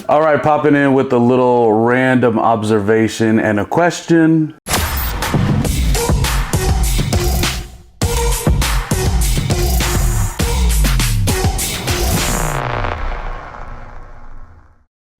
All right, popping in with a little random observation and a question.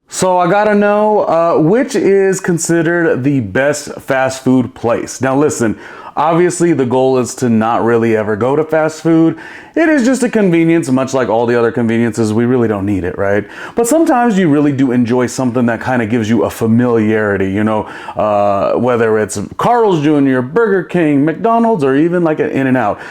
So I gotta know, which is considered the best fast food place? Now listen, obviously the goal is to not really ever go to fast food. It is just a convenience, much like all the other conveniences. We really don't need it, right? But sometimes you really do enjoy something that kind of gives you a familiarity, you know, whether it's Carl's Jr., Burger King, McDonald's, or even like an In-N-Out.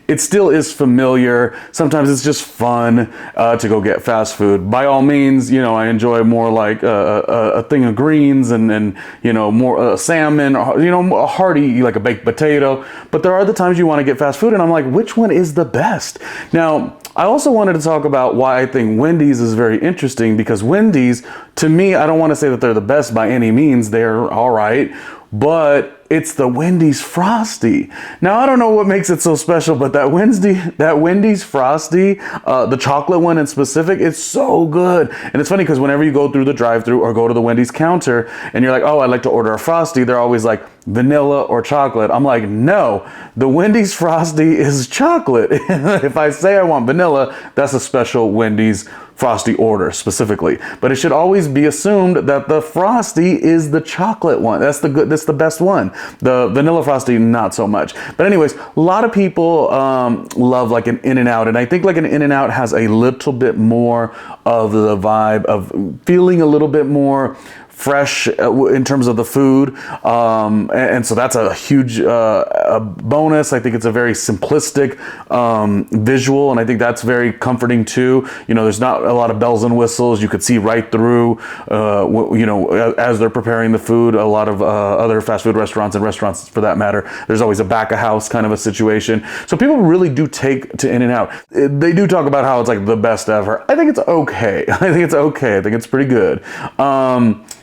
It still is familiar. Sometimes it's just fun to go get fast food. By all means, you know, I enjoy more like a thing of greens and you know, more salmon, or, you know, a hearty, like a baked potato. But there are the times you want to get fast food and I'm like, which one is the best? Now, I also wanted to talk about why I think Wendy's is very interesting, because Wendy's, to me, I don't want to say that they're the best by any means. They're all right, but it's the Wendy's Frosty. Now, I don't know what makes it so special, but that Wendy's Frosty, the chocolate one in specific, it's so good. And it's funny because whenever you go through the drive-thru or go to the Wendy's counter and you're like, oh, I'd like to order a Frosty, they're always like vanilla or chocolate. I'm like, no, the Wendy's Frosty is chocolate. If I say I want vanilla, that's a special Wendy's Frosty order specifically, but it should always be assumed that the Frosty is the chocolate one. That's the best one. The vanilla Frosty, not so much. But anyways, a lot of people love like an In-N-Out, and I think like an In-N-Out has a little bit more of the vibe of feeling a little bit more fresh in terms of the food, and so that's a huge bonus. I think it's a very simplistic visual, and I think that's very comforting too. You know, there's not a lot of bells and whistles. You could see right through, you know, as they're preparing the food. A lot of other fast food restaurants, and restaurants for that matter, there's always a back of house kind of a situation. So people really do take to In-N-Out. They do talk about how it's like the best ever. I think it's okay. I think it's okay. I think it's pretty good.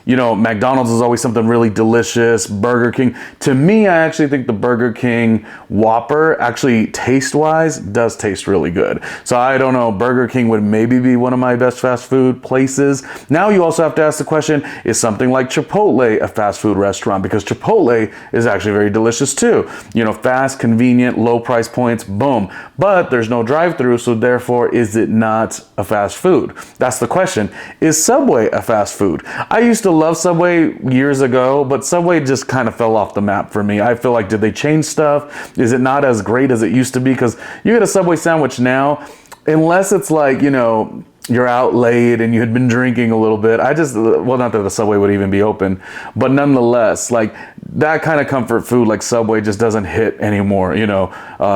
You know, McDonald's is always something really delicious. Burger King. To me, I actually think the Burger King Whopper actually taste-wise does taste really good. So I don't know, Burger King would maybe be one of my best fast food places. Now you also have to ask the question, is something like Chipotle a fast food restaurant? Because Chipotle is actually very delicious too. You know, fast, convenient, low price points, boom. But there's no drive-through, so therefore is it not a fast food? That's the question. Is Subway a fast food? I used to love Subway years ago, but Subway just kind of fell off the map for me. I feel like, did they change stuff? Is it not as great as it used to be? Because you get a Subway sandwich now, unless it's like, you know, you're out late and you had been drinking a little bit. Well, not that the Subway would even be open, but nonetheless, like that kind of comfort food like Subway just doesn't hit anymore. You know,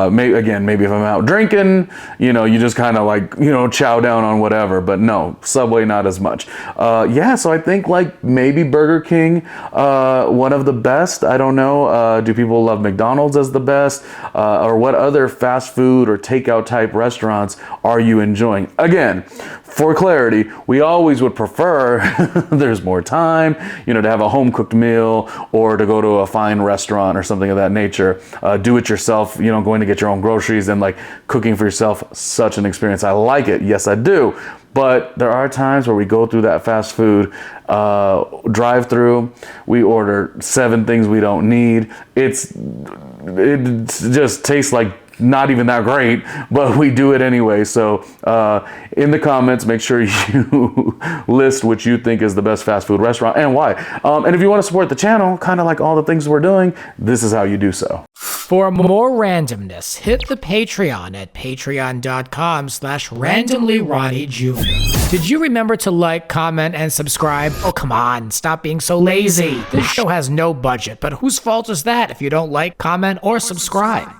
maybe if I'm out drinking, you know, you just kind of like, you know, chow down on whatever, but no, Subway, not as much. Yeah, so I think like maybe Burger King, one of the best. I don't know. Do people love McDonald's as the best? Or what other fast food or takeout type restaurants are you enjoying? Again, for clarity, we always would prefer there's more time, you know, to have a home cooked meal or to go to a fine restaurant or something of that nature. Do it yourself, you know, going to get your own groceries and like cooking for yourself, such an experience. I like it. Yes, I do. But there are times where we go through that fast food drive-through, we order 7 things we don't need. It just tastes like not even that great, but we do it anyway. So in the comments, make sure you list which you think is the best fast food restaurant and why. And if you want to support the channel, kind of like all the things we're doing, this is how you do so. For more randomness, hit the Patreon at patreon.com/randomlyronniejr. Did you remember to like, comment, and subscribe? Oh, come on, stop being so lazy. This show has no budget, but whose fault is that if you don't like, comment, or subscribe?